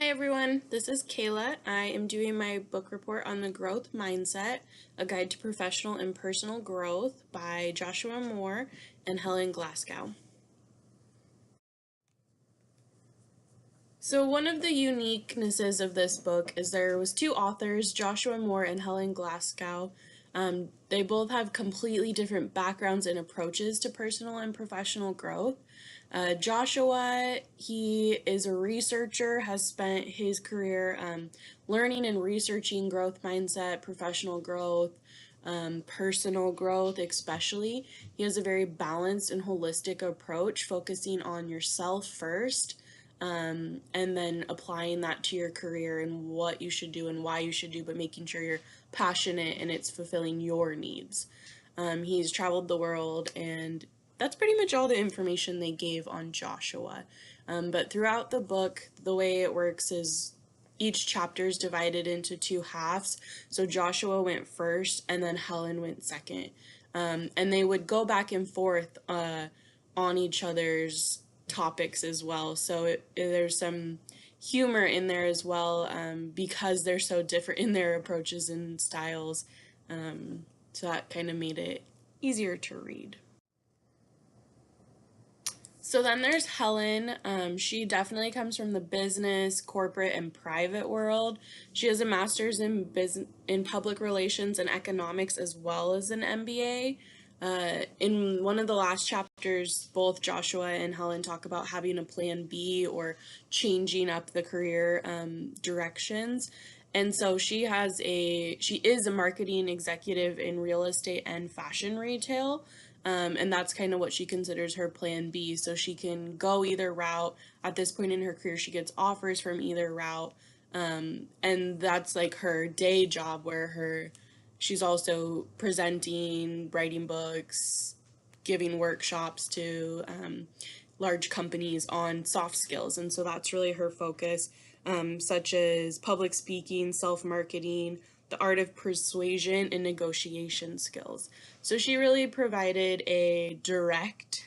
Hi everyone, this is Kayla. I am doing my book report on the growth mindset, a guide to professional and personal growth by Joshua Moore and Helen Glasgow. So one of the uniquenesses of this book is there was two authors, Joshua Moore and Helen Glasgow. They both have completely different backgrounds and approaches to personal and professional growth. Joshua, he is a researcher, has spent his career learning and researching growth mindset, professional growth, personal growth, especially. He has a very balanced and holistic approach, focusing on yourself first, and then applying that to your career and what you should do and why you should do, but making sure you're passionate and it's fulfilling your needs. He's traveled the world, and that's pretty much all the information they gave on Joshua. But throughout the book, the way it works is each chapter is divided into two halves. So Joshua went first, and then Helen went second. And they would go back and forth on each other's topics as well. So there's some humor in there as well, because they're so different in their approaches and styles. So that kind of made it easier to read. So then there's Helen. She definitely comes from the business, corporate, and private world. She has a master's in public relations and economics, as well as an MBA. In one of the last chapters, both Joshua and Helen talk about having a plan B or changing up the career directions. And so she is a marketing executive in real estate and fashion retail. And that's kind of what she considers her plan B. So she can go either route. At this point in her career, she gets offers from either route. And that's like her day job, where she's also presenting, writing books, giving workshops to large companies on soft skills. And so that's really her focus, such as public speaking, self-marketing, the art of persuasion, and negotiation skills. So she really provided a direct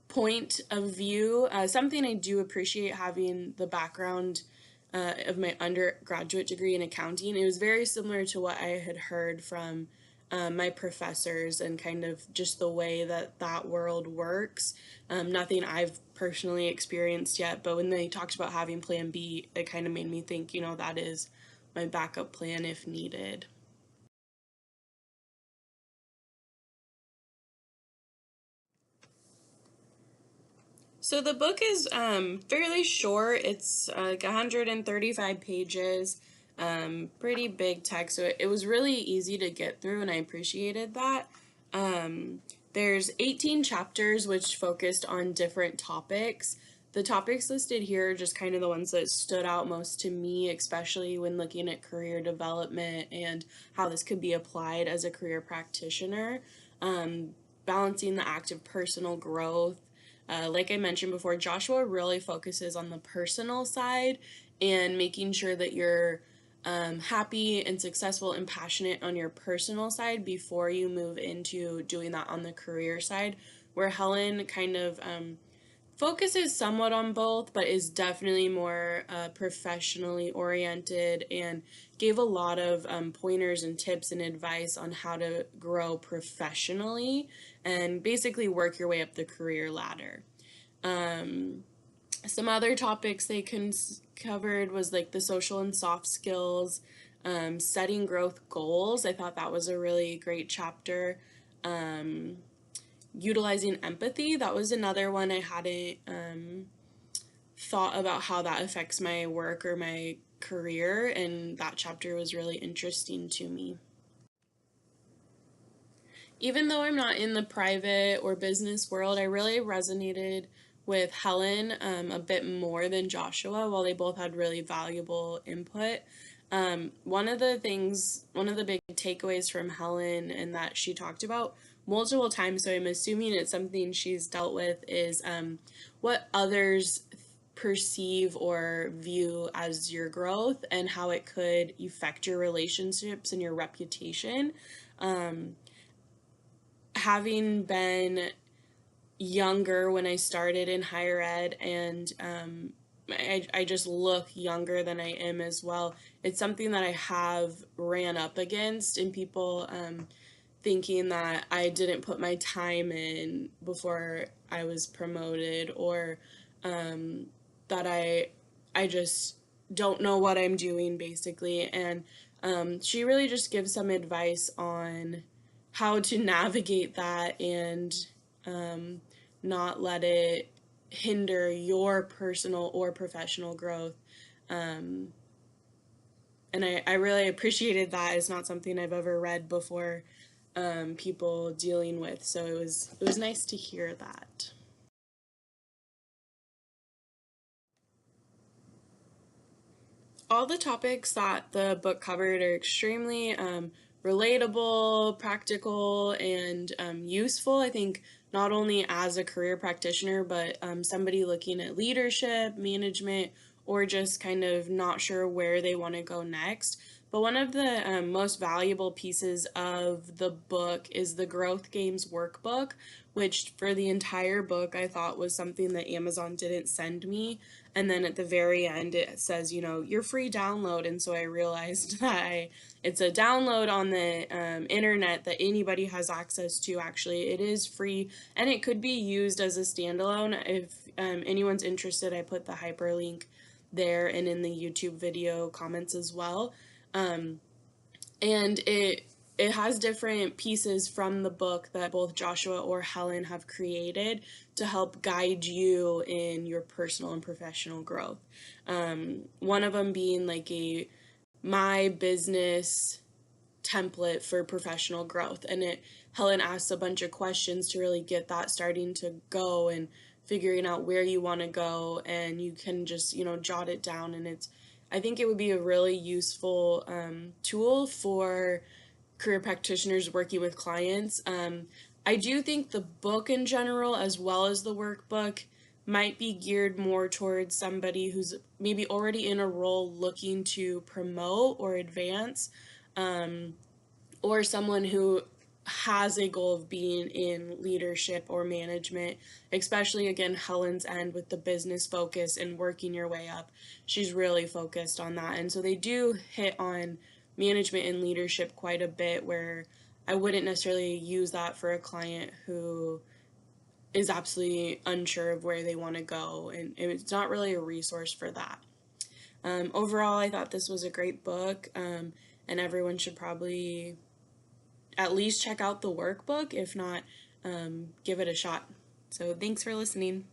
point of view, something I do appreciate having the background of my undergraduate degree in accounting. It was very similar to what I had heard from my professors, and kind of just the way that world works. Nothing I've personally experienced yet, but when they talked about having plan B, it kind of made me think, that is my backup plan if needed. So the book is fairly short. It's like 135 pages, pretty big text. So it was really easy to get through, and I appreciated that. There's 18 chapters which focused on different topics. The topics listed here are just kind of the ones that stood out most to me, especially when looking at career development and how this could be applied as a career practitioner. Balancing the active personal growth. Like I mentioned before, Joshua really focuses on the personal side and making sure that you're happy and successful and passionate on your personal side before you move into doing that on the career side, where Helen kind of focuses somewhat on both, but is definitely more professionally oriented, and gave a lot of pointers and tips and advice on how to grow professionally and basically work your way up the career ladder. Some other topics they covered was like the social and soft skills, setting growth goals. I thought that was a really great chapter. Utilizing empathy, that was another one I hadn't thought about how that affects my work or my career, and that chapter was really interesting to me. Even though I'm not in the private or business world, I really resonated with Helen a bit more than Joshua, while they both had really valuable input. One of the big takeaways from Helen, and that she talked about multiple times, so I'm assuming it's something she's dealt with, is what others perceive or view as your growth and how it could affect your relationships and your reputation. Having been younger when I started in higher ed, and I just look younger than I am as well. It's something that I have ran up against in people thinking that I didn't put my time in before I was promoted, or that I just don't know what I'm doing basically. And she really just gives some advice on how to navigate that and not let it hinder your personal or professional growth. And I really appreciated that. It's not something I've ever read before, people dealing with. So it was nice to hear that. All the topics that the book covered are extremely relatable, practical, and useful. I think not only as a career practitioner, but somebody looking at leadership, management, or just kind of not sure where they want to go next. But one of the most valuable pieces of the book is the Growth Games workbook, which for the entire book I thought was something that Amazon didn't send me. And then at the very end it says, your free download. And so I realized that it's a download on the internet that anybody has access to. Actually, it is free, and it could be used as a standalone. If anyone's interested, I put the hyperlink there and in the YouTube video comments as well. And it has different pieces from the book that both Joshua or Helen have created to help guide you in your personal and professional growth. One of them being like a my business template for professional growth, and Helen asks a bunch of questions to really get that starting to go and figuring out where you want to go, and you can just jot it down. And I think it would be a really useful tool for career practitioners working with clients. I do think the book in general, as well as the workbook, might be geared more towards somebody who's maybe already in a role looking to promote or advance, or someone who has a goal of being in leadership or management, especially again Helen's end with the business focus and working your way up. She's really focused on that. And so they do hit on management and leadership quite a bit, where I wouldn't necessarily use that for a client who is absolutely unsure of where they want to go, and it's not really a resource for that. Overall, I thought this was a great book, and everyone should probably at least check out the workbook, if not, give it a shot. So thanks for listening.